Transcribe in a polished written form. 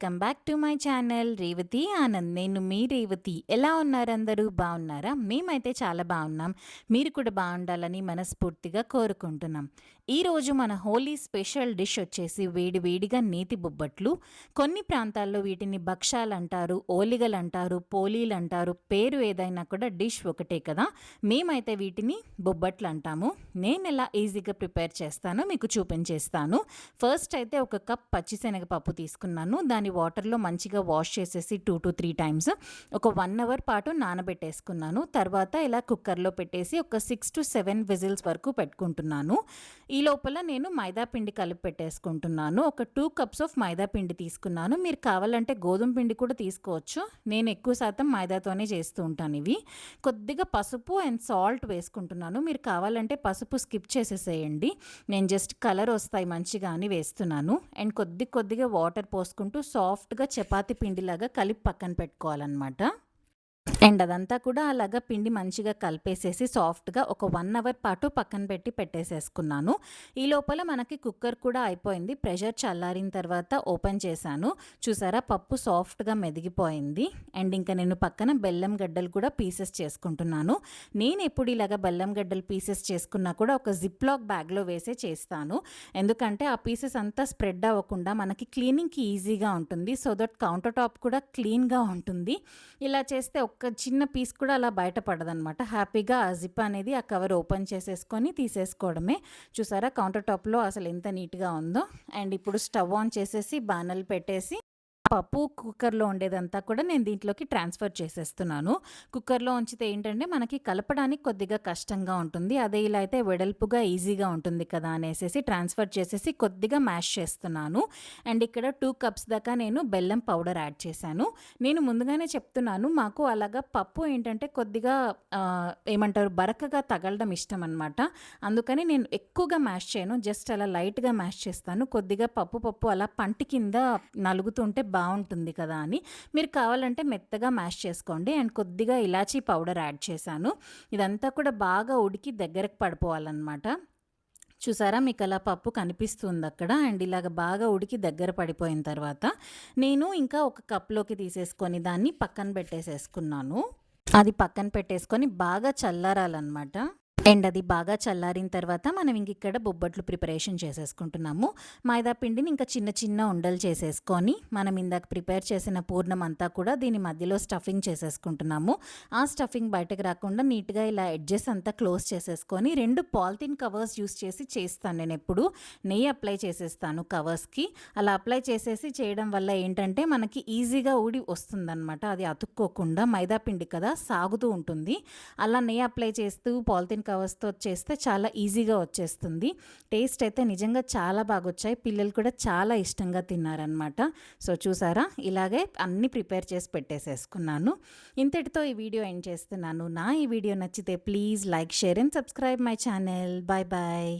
Welcome back to my channel Revathi Anand. నేను మీ రేవతి. ఎలా ఉన్నారు అందరూ? బాగున్నారా? మేమైతే చాలా బాగున్నాం. మీరు కూడా బాగుండాలని మనస్ఫూర్తిగా కోరుకుంటున్నాం. ఈరోజు మన హోలీ స్పెషల్ డిష్ వచ్చేసి వేడి వేడిగా నేతి బొబ్బట్లు. కొన్ని ప్రాంతాల్లో వీటిని భక్షాలు అంటారు, ఓలిగలు అంటారు, పోలీలు అంటారు. పేరు ఏదైనా కూడా డిష్ ఒకటే కదా. మేమైతే వీటిని బొబ్బట్లు అంటాము. నేను ఎలా ఈజీగా ప్రిపేర్ చేస్తానో మీకు చూపించేస్తాను. ఫస్ట్ అయితే ఒక కప్ పచ్చిశనగపప్పు తీసుకున్నాను. దాన్ని వాటర్లో మంచిగా వాష్ చేసేసి 2 to 3 టైమ్స్ ఒక 1 అవర్ పాటు నానబెట్టేసుకున్నాను. తర్వాత ఇలా కుక్కర్లో పెట్టేసి ఒక 6 to 7 విజిల్స్ వరకు పెట్టుకుంటున్నాను. ఈ లోపల నేను మైదా పిండి కలిపి పెట్టేసుకుంటున్నాను. ఒక 2 కప్స్ ఆఫ్ మైదా పిండి తీసుకున్నాను. మీరు కావాలంటే గోధుమ పిండి కూడా తీసుకోవచ్చు. నేను ఎక్కువ శాతం మైదాతోనే చేస్తూ ఉంటాను ఇవి. కొద్దిగా పసుపు అండ్ సాల్ట్ వేసుకుంటున్నాను. మీరు కావాలంటే పసుపు స్కిప్ చేసేసేయండి. నేను జస్ట్ కలర్ వస్తాయి మంచిగా అని వేస్తున్నాను. అండ్ కొద్దిగా వాటర్ పోసుకుంటూ సాఫ్ట్గా చపాతీ పిండిలాగా కలిపి పక్కన పెట్టుకోవాలన్నమాట. అండ్ అదంతా కూడా అలాగా పిండి మంచిగా కలిపేసేసి సాఫ్ట్గా ఒక 1 అవర్ పాటు పక్కన పెట్టేసేసుకున్నాను. ఈ లోపల మనకి కుక్కర్ కూడా అయిపోయింది. ప్రెషర్ చల్లారిన తర్వాత ఓపెన్ చేశాను. చూసారా, పప్పు సాఫ్ట్గా మెదిగిపోయింది. అండ్ ఇంకా నేను పక్కన బెల్లం గడ్డలు కూడా పీసెస్ చేసుకుంటున్నాను. నేను ఎప్పుడు ఇలాగ బెల్లం గడ్డలు పీసెస్ చేసుకున్నా కూడా ఒక జిప్ లాక్ బ్యాగ్లో వేసే చేస్తాను. ఎందుకంటే ఆ పీసెస్ అంతా స్ప్రెడ్ అవ్వకుండా మనకి క్లీనింగ్కి ఈజీగా ఉంటుంది. సో దట్ కౌంటర్ టాప్ కూడా క్లీన్గా ఉంటుంది. ఇలా చేస్తే ఒక్క చిన్న పీస్ కూడా అలా బయటపడదనమాట. హ్యాపీగా ఆ జిప్ అనేది ఆ కవర్ ఓపెన్ చేసేసుకొని తీసేసుకోవడమే. చూసారా కౌంటర్ టాప్లో అసలు ఎంత నీట్గా ఉందో. అండ్ ఇప్పుడు స్టవ్ ఆన్ చేసేసి బాణలు పెట్టేసి పప్పు కుక్కర్లో ఉండేదంతా కూడా నేను దీంట్లోకి ట్రాన్స్ఫర్ చేసేస్తున్నాను. కుక్కర్లో ఉంచితే ఏంటంటే మనకి కలపడానికి కొద్దిగా కష్టంగా ఉంటుంది. అదే ఇలా అయితే వెడల్పుగా ఈజీగా ఉంటుంది కదా అనేసి ట్రాన్స్ఫర్ చేసేసి కొద్దిగా మ్యాష్ చేస్తున్నాను. అండ్ ఇక్కడ 2 కప్స్ దాకా నేను బెల్లం పౌడర్ యాడ్ చేశాను. నేను ముందుగానే చెప్తున్నాను, మాకు అలాగా పప్పు ఏంటంటే కొద్దిగా ఏమంటారు బరకగా తగలడం ఇష్టం అనమాట. అందుకని నేను ఎక్కువగా మ్యాష్ చేయను, జస్ట్ అలా లైట్గా మ్యాష్ చేస్తాను. కొద్దిగా పప్పు అలా పంటి కింద నలుగుతుంటే బాగుంటుంది కదా అని. మీరు కావాలంటే మెత్తగా మ్యాష్ చేసుకోండి. అండ్ కొద్దిగా ఇలాచీ పౌడర్ యాడ్ చేశాను. ఇదంతా కూడా బాగా ఉడికి దగ్గరకు పడిపోవాలన్నమాట. చూసారా, మీకు అలా పప్పు కనిపిస్తుంది అక్కడ. అండ్ ఇలాగ బాగా ఉడికి దగ్గర పడిపోయిన తర్వాత నేను ఇంకా ఒక కప్లోకి తీసేసుకొని దాన్ని పక్కన పెట్టేసేసుకున్నాను. అది పక్కన పెట్టేసుకొని బాగా చల్లారాలన్నమాట. అండ్ అది బాగా చల్లారిన తర్వాత మనం ఇక్కడ బొబ్బట్లు ప్రిపరేషన్ చేసేసుకుంటున్నాము. మైదా పిండిని ఇంకా చిన్న ఉండలు చేసేసుకొని మనం ఇందాక ప్రిపేర్ చేసిన పూర్ణం అంతా కూడా దీని మధ్యలో స్టఫింగ్ చేసేసుకుంటున్నాము. ఆ స్టఫింగ్ బయటకు రాకుండా నీట్గా ఇలా ఎడ్జెస్ అంతా క్లోజ్ చేసేసుకొని 2 పాలిథిన్ కవర్స్ యూస్ చేసి చేస్తాను. నేను ఎప్పుడు నెయ్యి అప్లై చేసేస్తాను కవర్స్కి. అలా అప్లై చేసేసి చేయడం వల్ల ఏంటంటే మనకి ఈజీగా ఊడి వస్తుందన్నమాట. అది అతుక్కోకుండా, మైదా పిండి కదా సాగుతూ ఉంటుంది. అలా నెయ్యి అప్లై చేస్తూ పాలిథిన్ కవర్స్తో చేస్తే చాలా ఈజీగా వచ్చేస్తుంది. టేస్ట్ అయితే నిజంగా చాలా బాగా వచ్చాయి. పిల్లలు కూడా చాలా ఇష్టంగా తిన్నారనమాట. సో చూసారా, ఇలాగే అన్నీ ప్రిపేర్ చేసి పెట్టేసేసుకున్నాను. ఇంతటితో ఈ వీడియో ఎండ్ చేస్తున్నాను. ఈ వీడియో నచ్చితే please like, share and subscribe my channel. Bye bye.